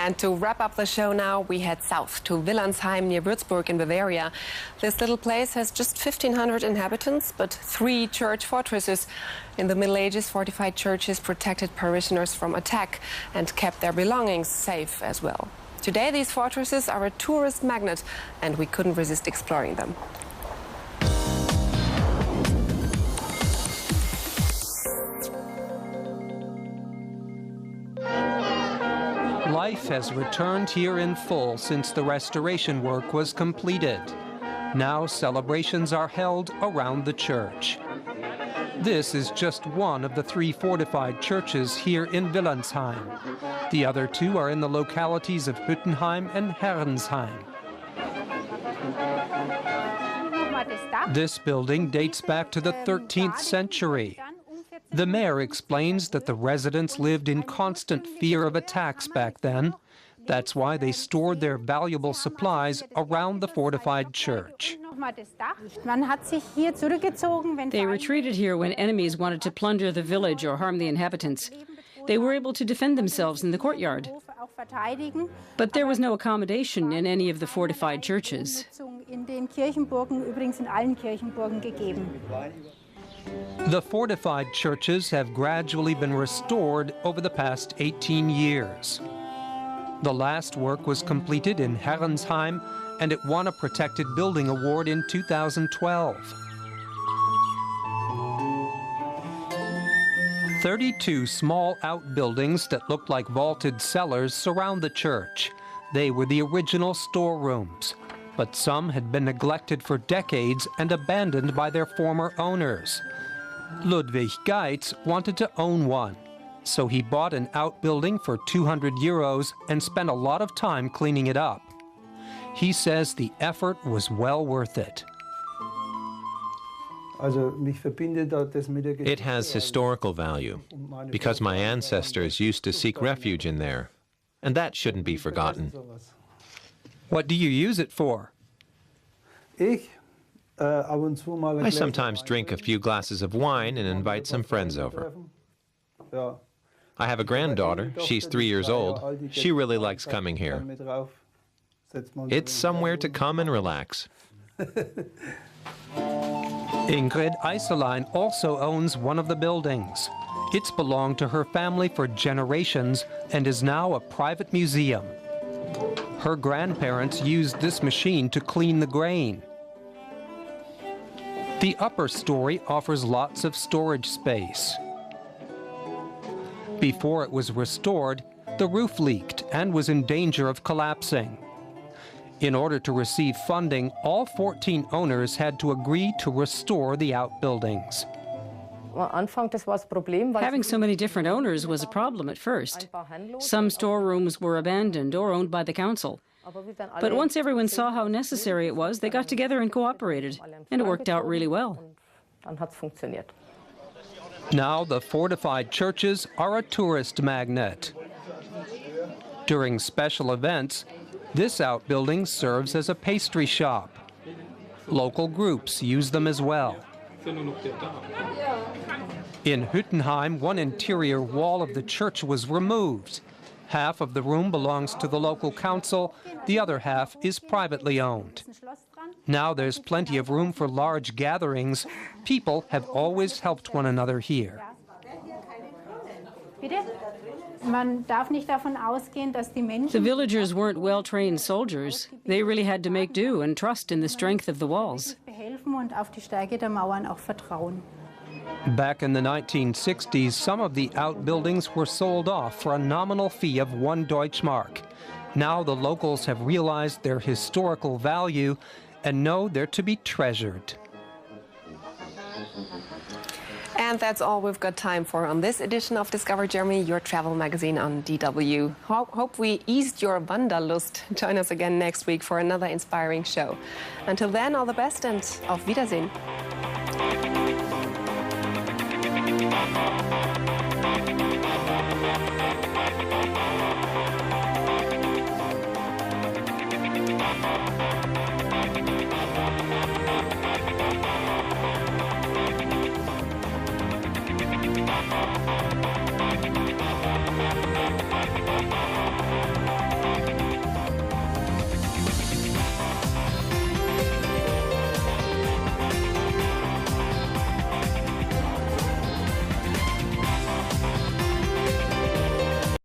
And to wrap up the show now, we head south to Wilhelmsheim near Würzburg in Bavaria. This little place has just 1,500 inhabitants, but 3 church fortresses. In the Middle Ages, fortified churches protected parishioners from attack and kept their belongings safe as well. Today, these fortresses are a tourist magnet, and we couldn't resist exploring them. Life has returned here in full since the restoration work was completed. Now celebrations are held around the church. This is just one of the 3 fortified churches here in Wilhelmsheim. The other 2 are in the localities of Hüttenheim and Herrensheim. This building dates back to the 13th century. The mayor explains that the residents lived in constant fear of attacks back then. That's why they stored their valuable supplies around the fortified church. They retreated here when enemies wanted to plunder the village or harm the inhabitants. They were able to defend themselves in the courtyard. But there was no accommodation in any of the fortified churches. The fortified churches have gradually been restored over the past 18 years. The last work was completed in Herrensheim, and it won a Protected Building Award in 2012. 32 small outbuildings that looked like vaulted cellars surround the church. They were the original storerooms, but some had been neglected for decades and abandoned by their former owners. Ludwig Geitz wanted to own one, so he bought an outbuilding for 200 euros and spent a lot of time cleaning it up. He says the effort was well worth it. It has historical value because my ancestors used to seek refuge in there, and that shouldn't be forgotten. What do you use it for? I sometimes drink a few glasses of wine and invite some friends over. I have a granddaughter. She's 3 years old. She really likes coming here. It's somewhere to come and relax. Ingrid Eiselein also owns one of the buildings. It's belonged to her family for generations and is now a private museum. Her grandparents used this machine to clean the grain. The upper story offers lots of storage space. Before it was restored, the roof leaked and was in danger of collapsing. In order to receive funding, all 14 owners had to agree to restore the outbuildings. Having so many different owners was a problem at first. Some storerooms were abandoned or owned by the council. But once everyone saw how necessary it was, they got together and cooperated, and it worked out really well. Now the fortified churches are a tourist magnet. During special events, this outbuilding serves as a pastry shop. Local groups use them as well. In Hüttenheim, one interior wall of the church was removed. Half of the room belongs to the local council, the other half is privately owned. Now there's plenty of room for large gatherings. People have always helped one another here. The villagers weren't well-trained soldiers. They really had to make do and trust in the strength of the walls. Back in the 1960s, some of the outbuildings were sold off for a nominal fee of 1 Deutschmark. Now the locals have realized their historical value and know they're to be treasured. And that's all we've got time for on this edition of Discover Germany, your travel magazine on DW. Hope we eased your Wanderlust. Join us again next week for another inspiring show. Until then, all the best and auf Wiedersehen.